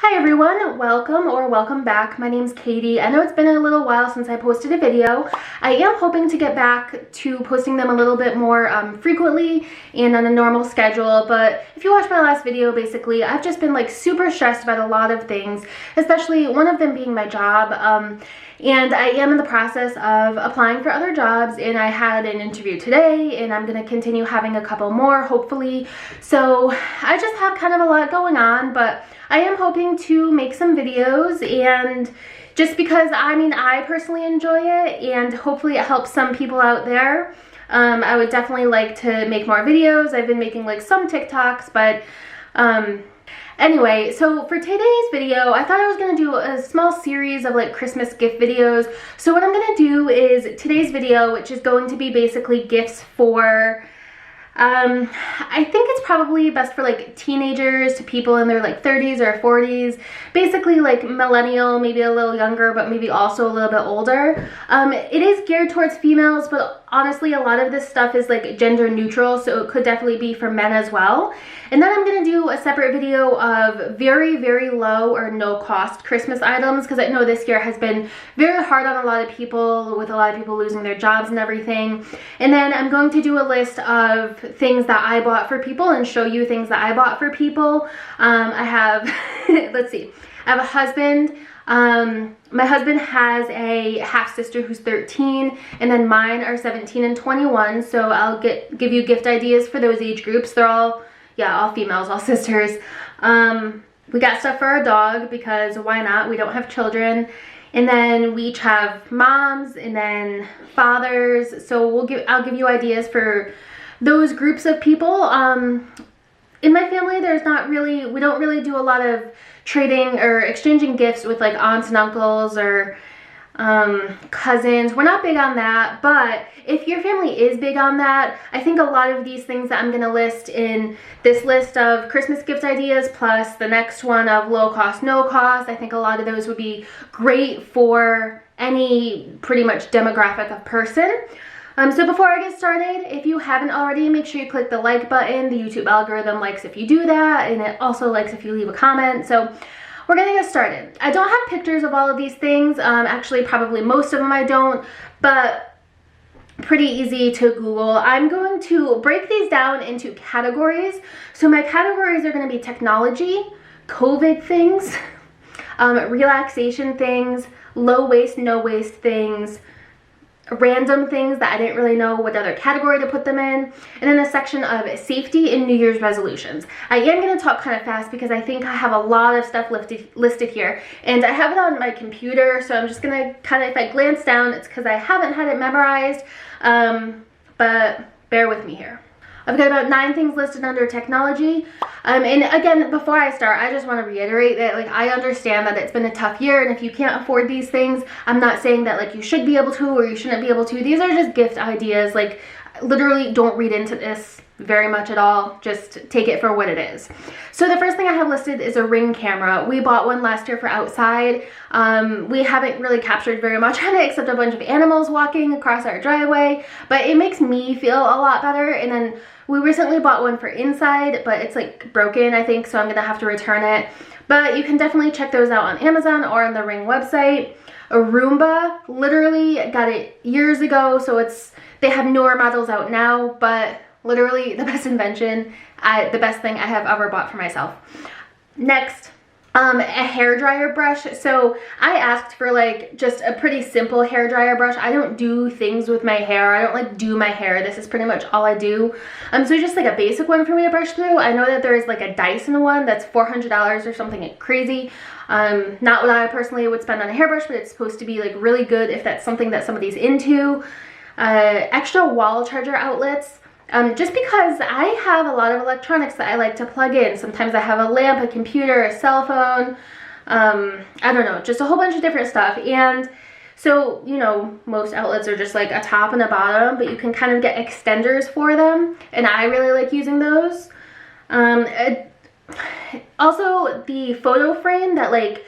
Hi everyone, welcome back. My name's Katie. I know it's been a little while since I posted a video. I am hoping to get back to posting them a little bit more frequently and on a normal schedule, but if you watched my last video, basically I've just been like super stressed about a lot of things, especially one of them being my job. And I am in the process of applying for other jobs, and I had an interview today, and I'm going to continue having a couple more, hopefully. So I just have kind of a lot going on, but I am hoping to make some videos, and just because, I personally enjoy it, and hopefully it helps some people out there. I would definitely like to make more videos. I've been making like some TikToks, but anyway, so for today's video, I thought I was going to do a small series of like Christmas gift videos. So what I'm going to do is today's video, which is going to be basically gifts for, I think it's probably best for like teenagers to people in their like 30s or 40s, basically like millennial, maybe a little younger, but maybe also a little bit older. It is geared towards females, but honestly a lot of this stuff is like gender neutral, so it could definitely be for men as well. And then I'm going to do a separate video of very, very low or no cost Christmas items, because I know this year has been very hard on a lot of people, with a lot of people losing their jobs and everything. And then I'm going to do a list of things that I bought for people and show you things that I bought for people. I have, let's see, I have a husband. My husband has a half sister who's 13, and then mine are 17 and 21. So I'll give you gift ideas for those age groups. They're all females, all sisters. We got stuff for our dog because why not? We don't have children. And then we each have moms and then fathers. So I'll give you ideas for those groups of people. In my family, we don't really do a lot of trading or exchanging gifts with like aunts and uncles or cousins. We're not big on that, but if your family is big on that, I think a lot of these things that I'm going to list in this list of Christmas gift ideas, plus the next one of low cost, no cost, I think a lot of those would be great for any pretty much demographic of person. So before I get started, if you haven't already, make sure you click the like button. The YouTube algorithm likes if you do that, and it also likes if you leave a comment. So we're gonna get started. I don't have pictures of all of these things. Actually, probably most of them I don't, but pretty easy to Google. I'm going to break these down into categories. So my categories are gonna be technology, COVID things, relaxation things, low waste, no waste things, random things that I didn't really know what other category to put them in, and then a section of safety and New Year's resolutions. I am going to talk kind of fast because I think I have a lot of stuff listed here, and I have it on my computer, so I'm just going to kind of, if I glance down, it's because I haven't had it memorized, but bear with me here. I've got about 9 things listed under technology. And again, before I start, I just want to reiterate that like I understand that it's been a tough year, and if you can't afford these things, I'm not saying that like you should be able to or you shouldn't be able to. These are just gift ideas. Like literally don't read into this very much at all. Just take it for what it is. So the first thing I have listed is a Ring camera. We bought one last year for outside. We haven't really captured very much on it except a bunch of animals walking across our driveway, but it makes me feel a lot better. And then we recently bought one for inside, but it's like broken, I think, so I'm gonna have to return it. But you can definitely check those out on Amazon or on the Ring website. A Roomba, literally got it years ago, so they have newer models out now, but literally the best invention, the best thing I have ever bought for myself. Next, a hairdryer brush. So I asked for like just a pretty simple hairdryer brush. I don't do things with my hair. I don't like do my hair. This is pretty much all I do. So just like a basic one for me to brush through. I know that there is like a Dyson one that's $400 or something crazy. Not what I personally would spend on a hairbrush, but it's supposed to be like really good if that's something that somebody's into. Extra wall charger outlets. Just because I have a lot of electronics that I like to plug in. Sometimes I have a lamp, a computer, a cell phone, I don't know, just a whole bunch of different stuff. And so, you know, most outlets are just like a top and a bottom, but you can kind of get extenders for them, and I really like using those. Also, the photo frame that like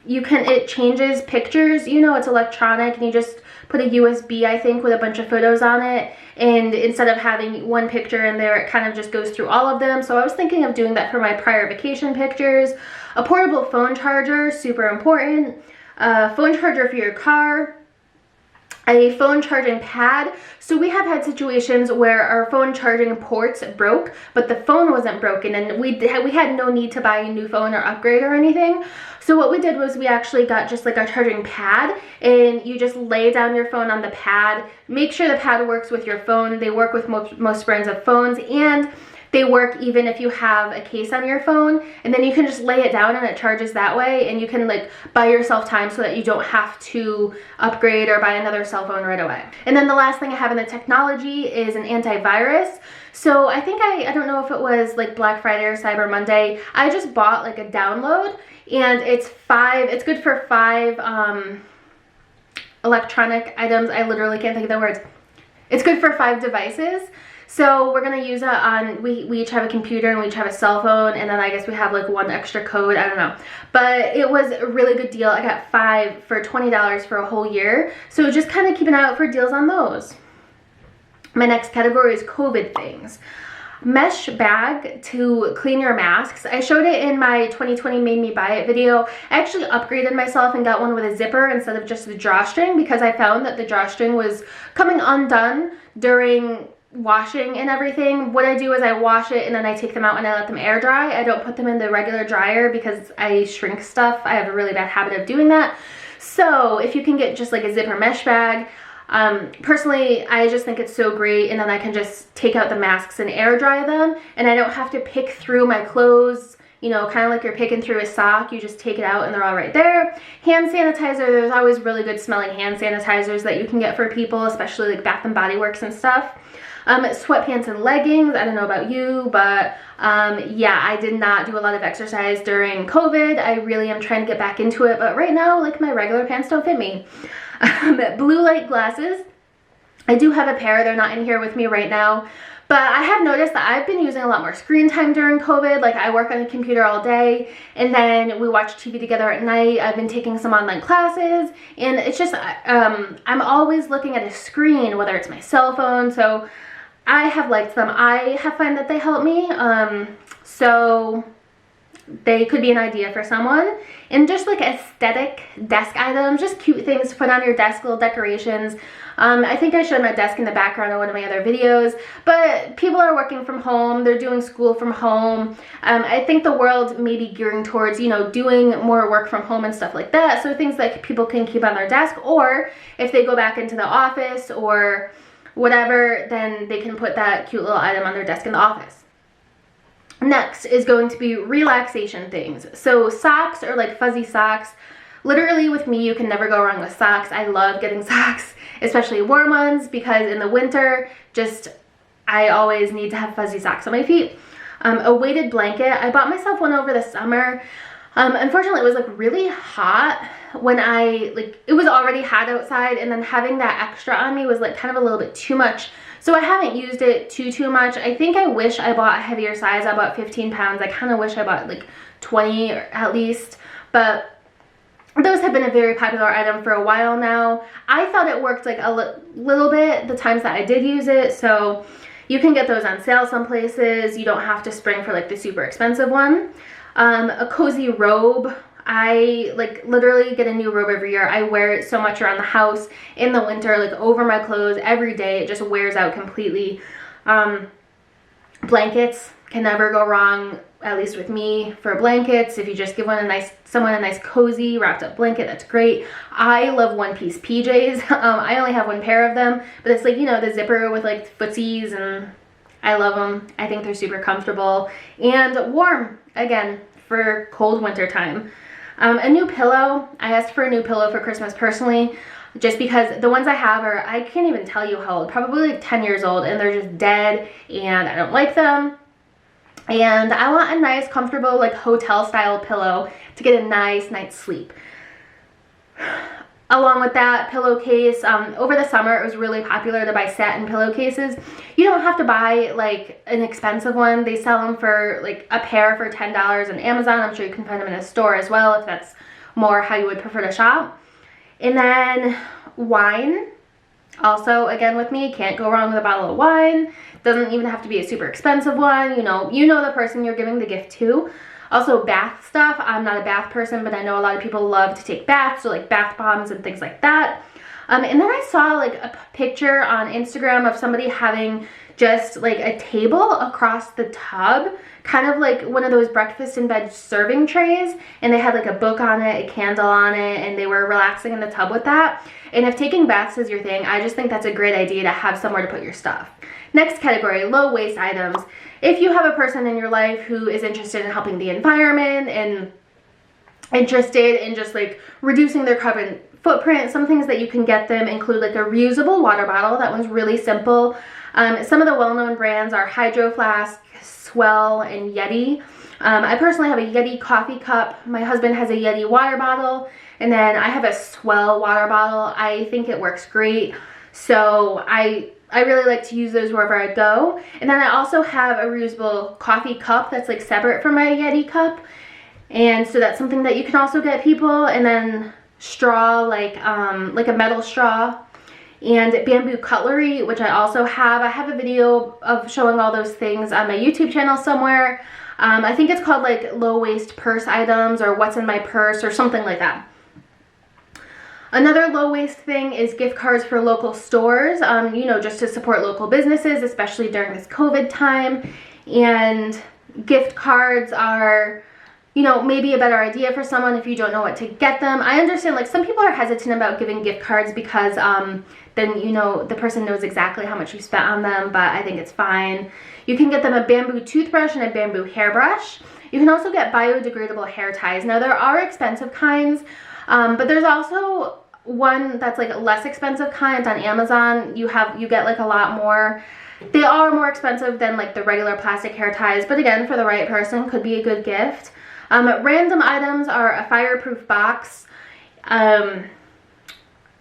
it changes pictures, you know, it's electronic, and you just put a USB, I think, with a bunch of photos on it, and instead of having one picture in there, it kind of just goes through all of them. So I was thinking of doing that for my prior vacation pictures. A portable phone charger, super important. A phone charger for your car. A phone charging pad. So we have had situations where our phone charging ports broke, but the phone wasn't broken, and we had no need to buy a new phone or upgrade or anything. So what we did was we actually got just like a charging pad, and you just lay down your phone on the pad. Make sure the pad works with your phone. They work with most brands of phones, and they work even if you have a case on your phone, and then you can just lay it down and it charges that way, and you can like buy yourself time so that you don't have to upgrade or buy another cell phone right away. And then the last thing I have in the technology is an antivirus. So I think I don't know if it was like Black Friday or Cyber Monday, I just bought like a download, and it's good for 5 electronic items. I literally can't think of the words. It's good for 5 devices. So we're gonna use it on, we each have a computer and we each have a cell phone, and then I guess we have like 1 extra code, I don't know. But it was a really good deal. I got 5 for $20 for a whole year. So just kind of keep an eye out for deals on those. My next category is COVID things. Mesh bag to clean your masks. I showed it in my 2020 Made Me Buy It video. I actually upgraded myself and got one with a zipper instead of just the drawstring, because I found that the drawstring was coming undone during washing and everything. What I do is I wash it and then I take them out and I let them air dry. I don't put them in the regular dryer because I shrink stuff. I have a really bad habit of doing that. So if you can get just like a zipper mesh bag, personally, I just think it's so great, and then I can just take out the masks and air dry them, and I don't have to pick through my clothes, you know, kind of like you're picking through a sock. You just take it out and they're all right there. Hand sanitizer, there's always really good smelling hand sanitizers that you can get for people, especially like Bath and Body Works and stuff. Sweatpants and leggings, I don't know about you, but yeah, I did not do a lot of exercise during COVID. I really am trying to get back into it, but right now, like, my regular pants don't fit me. Blue light glasses, I do have a pair. They're not in here with me right now, but I have noticed that I've been using a lot more screen time during COVID. Like, I work on the computer all day, and then we watch TV together at night. I've been taking some online classes, and it's just, I'm always looking at a screen, whether it's my cell phone, so I have liked them. I have found that they help me, so they could be an idea for someone. And just like aesthetic desk items, just cute things to put on your desk, little decorations. I think I showed my desk in the background in one of my other videos, but people are working from home, they're doing school from home. I think the world may be gearing towards, you know, doing more work from home and stuff like that, so things that people can keep on their desk, or if they go back into the office or whatever, then they can put that cute little item on their desk in the office. Next is going to be relaxation things. So socks, or like fuzzy socks. Literally with me, you can never go wrong with socks. I love getting socks, especially warm ones, because in the winter, I always need to have fuzzy socks on my feet. A weighted blanket. I bought myself one over the summer. Unfortunately, it was like really hot when it was already hot outside, and then having that extra on me was like kind of a little bit too much. So I haven't used it too much. I think I wish I bought a heavier size. I bought 15 pounds. I kind of wish I bought like 20 at least, but those have been a very popular item for a while now. I thought it worked like a little bit the times that I did use it, so you can get those on sale some places. You don't have to spring for like the super expensive one. A cozy robe. I like literally get a new robe every year. I wear it so much around the house in the winter, like over my clothes every day. It just wears out completely. Blankets can never go wrong, at least with me, for blankets. If you just give someone a nice cozy wrapped up blanket, that's great. I love one-piece PJs. I only have one pair of them, but it's like, you know, the zipper with like footsies, and I love them. I think they're super comfortable and warm, again, for cold winter time. A new pillow. I asked for a new pillow for Christmas personally, just because the ones I have are, I can't even tell you how old, probably like 10 years old, and they're just dead, and I don't like them. And I want a nice, comfortable, like hotel style pillow to get a nice night's sleep. Along with that, pillowcase. Over the summer, it was really popular to buy satin pillowcases. You don't have to buy like an expensive one. They sell them for like a pair for $10 on Amazon. I'm sure you can find them in a store as well if that's more how you would prefer to shop. And then wine. Also, again, with me, can't go wrong with a bottle of wine. Doesn't even have to be a super expensive one. You know the person you're giving the gift to. Also, bath stuff. I'm not a bath person, but I know a lot of people love to take baths, so like bath bombs and things like that. And then I saw like a picture on Instagram of somebody having just like a table across the tub, kind of like one of those breakfast in bed serving trays, and they had like a book on it, a candle on it, and they were relaxing in the tub with that. And if taking baths is your thing, I just think that's a great idea to have somewhere to put your stuff. Next category, low waste items. If you have a person in your life who is interested in helping the environment and interested in just like reducing their carbon footprint, some things that you can get them include like a reusable water bottle. That one's really simple. Some of the well-known brands are Hydro Flask, Swell, and Yeti. I personally have a Yeti coffee cup. My husband has a Yeti water bottle, and then I have a Swell water bottle. I think it works great, so I really like to use those wherever I go. And then I also have a reusable coffee cup that's like separate from my Yeti cup, and so that's something that you can also get people. And then straw, like a metal straw, and bamboo cutlery, which I also have. I have a video of showing all those things on my YouTube channel somewhere. I think it's called like low waste purse items or what's in my purse or something like that. Another low waste thing is gift cards for local stores, you know, just to support local businesses, especially during this COVID time. And gift cards are, you know, maybe a better idea for someone if you don't know what to get them. I understand, like, some people are hesitant about giving gift cards because then, you know, the person knows exactly how much you spent on them, but I think it's fine. You can get them a bamboo toothbrush and a bamboo hairbrush. You can also get biodegradable hair ties. Now, there are expensive kinds, but there's also one that's like a less expensive kind on Amazon. You get like a lot more. They are more expensive than like the regular plastic hair ties, but again, for the right person, could be a good gift. Random items are a fireproof box.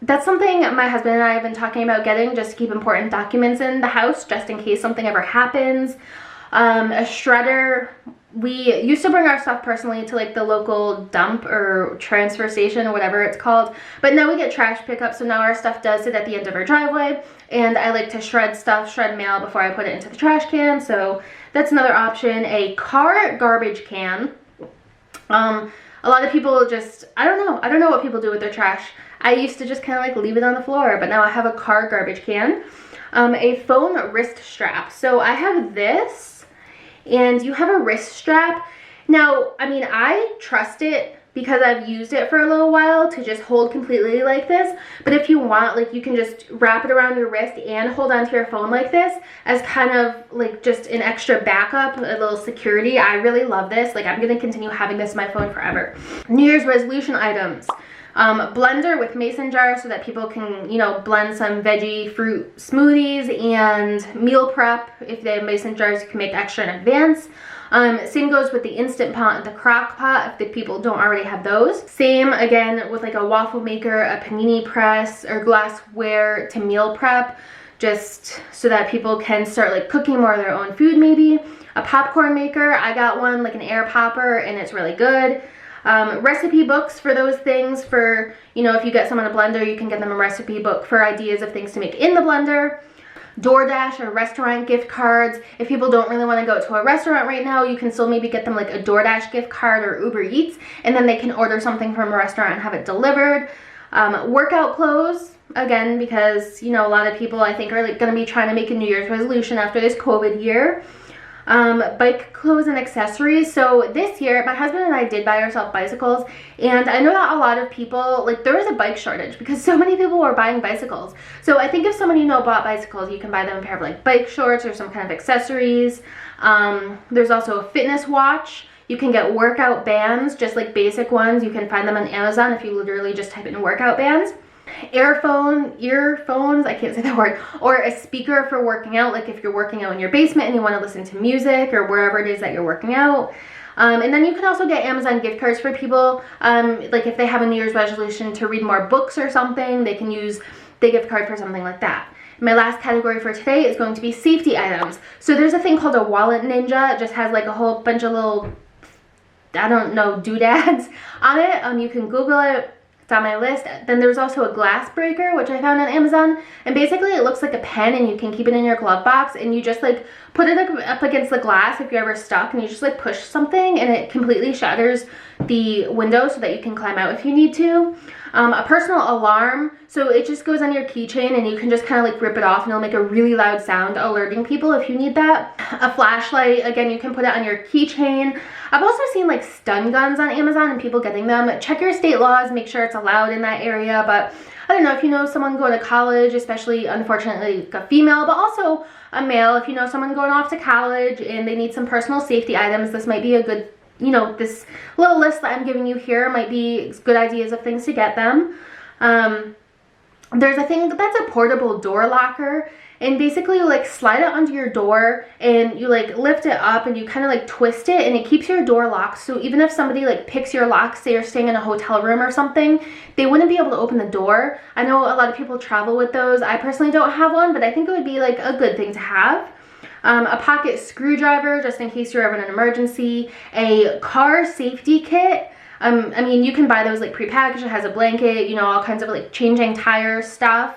That's something my husband and I have been talking about getting, just to keep important documents in the house, just in case something ever happens. A shredder. We used to bring our stuff personally to like the local dump or transfer station or whatever it's called, but now we get trash pickup, so now our stuff does sit at the end of our driveway, and I like to shred mail before I put it into the trash can, so that's another option. A car garbage can. A lot of people just, I don't know what people do with their trash. I used to just kind of like leave it on the floor, but now I have a car garbage can. A phone wrist strap. So I have this, and you have a wrist strap. Now, I mean, I trust it because I've used it for a little while to just hold completely like this. But if you want, like, you can just wrap it around your wrist and hold onto your phone like this as kind of like just an extra backup, a little security. I really love this. Like, I'm going to continue having this on my phone forever. New Year's resolution items. Blender with mason jar so that people can, you know, blend some veggie fruit smoothies, and meal prep. If they have mason jars, you can make extra in advance. Same goes with the Instant Pot and the Crock Pot if the people don't already have those. Same again with like a waffle maker, a panini press, or glassware to meal prep, just so that people can start like cooking more of their own food maybe. A popcorn maker. I got one, like an air popper, and it's really good. Recipe books for those things, for, you know, if you get someone a blender, you can get them a recipe book for ideas of things to make in the blender. DoorDash or restaurant gift cards. If people don't really want to go to a restaurant right now, you can still maybe get them like a DoorDash gift card or Uber Eats, and then they can order something from a restaurant and have it delivered. Workout clothes, again, because, you know, a lot of people I think are like going to be trying to make a New Year's resolution after this COVID year. Bike clothes and accessories. So this year, my husband and I did buy ourselves bicycles, and I know that a lot of people, like, there was a bike shortage because so many people were buying bicycles. So I think if someone you know bought bicycles, you can buy them a pair of like bike shorts or some kind of accessories. There's also a fitness watch. You can get workout bands, just like basic ones. You can find them on Amazon if you literally just type in workout bands. Earphones, I can't say that word, or a speaker for working out, like if you're working out in your basement and you want to listen to music or wherever it is that you're working out. And then you can also get Amazon gift cards for people, like if they have a New Year's resolution to read more books or something, they can use the gift card for something like that. My last category for today is going to be safety items. So there's a thing called a Wallet Ninja. It just has like a whole bunch of little, I don't know, doodads on it. You can Google it. It's on my list. Then there's also a glass breaker, which I found on Amazon, and basically it looks like a pen and you can keep it in your glove box, and you just like put it up against the glass if you're ever stuck, and you just like push something and it completely shatters the window so that you can climb out if you need to. A personal alarm, so it just goes on your keychain and you can just kind of like rip it off and it'll make a really loud sound alerting people if you need that. A flashlight, again, you can put it on your keychain. I've also seen like stun guns on Amazon and people getting them. Check your state laws, make sure it's allowed in that area, but I don't know, if you know someone going to college, especially unfortunately a female, but also a male, if you know someone going off to college and they need some personal safety items, this might be a good, you know, this little list that I'm giving you here might be good ideas of things to get them. There's a thing that's a portable door locker, and basically you like slide it onto your door and you like lift it up and you kind of like twist it and it keeps your door locked. So even if somebody like picks your lock, say you're staying in a hotel room or something, they wouldn't be able to open the door. I know a lot of people travel with those. I personally don't have one, but I think it would be like a good thing to have. A pocket screwdriver just in case you're ever in an emergency. A car safety kit. I mean, you can buy those like prepackaged. It has a blanket, you know, all kinds of like changing tire stuff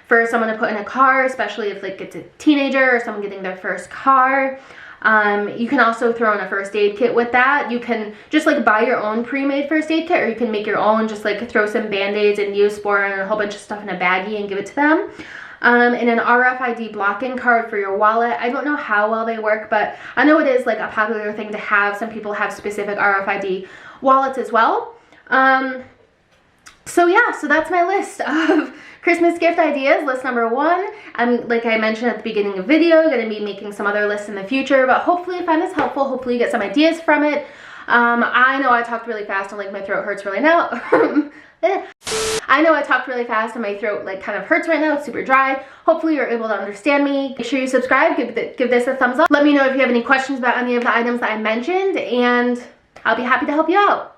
for someone to put in a car, especially if like it's a teenager or someone getting their first car. You can also throw in a first aid kit with that. You can just like buy your own pre-made first aid kit, or you can make your own, just like throw some band-aids and Neosporin and a whole bunch of stuff in a baggie and give it to them. And an RFID blocking card for your wallet. I don't know how well they work, but I know it is like a popular thing to have. Some people have specific RFID wallets as well. So yeah, so that's my list of Christmas gift ideas. List number 1. I'm, like I mentioned at the beginning of the video, going to be making some other lists in the future, but hopefully you find this helpful. Hopefully you get some ideas from it. I know I talked really fast and like my throat hurts really now. I know I talked really fast and my throat like kind of hurts right now. It's super dry. Hopefully you're able to understand me. Make sure you subscribe, give this a thumbs up. Let me know if you have any questions about any of the items that I mentioned, and I'll be happy to help you out.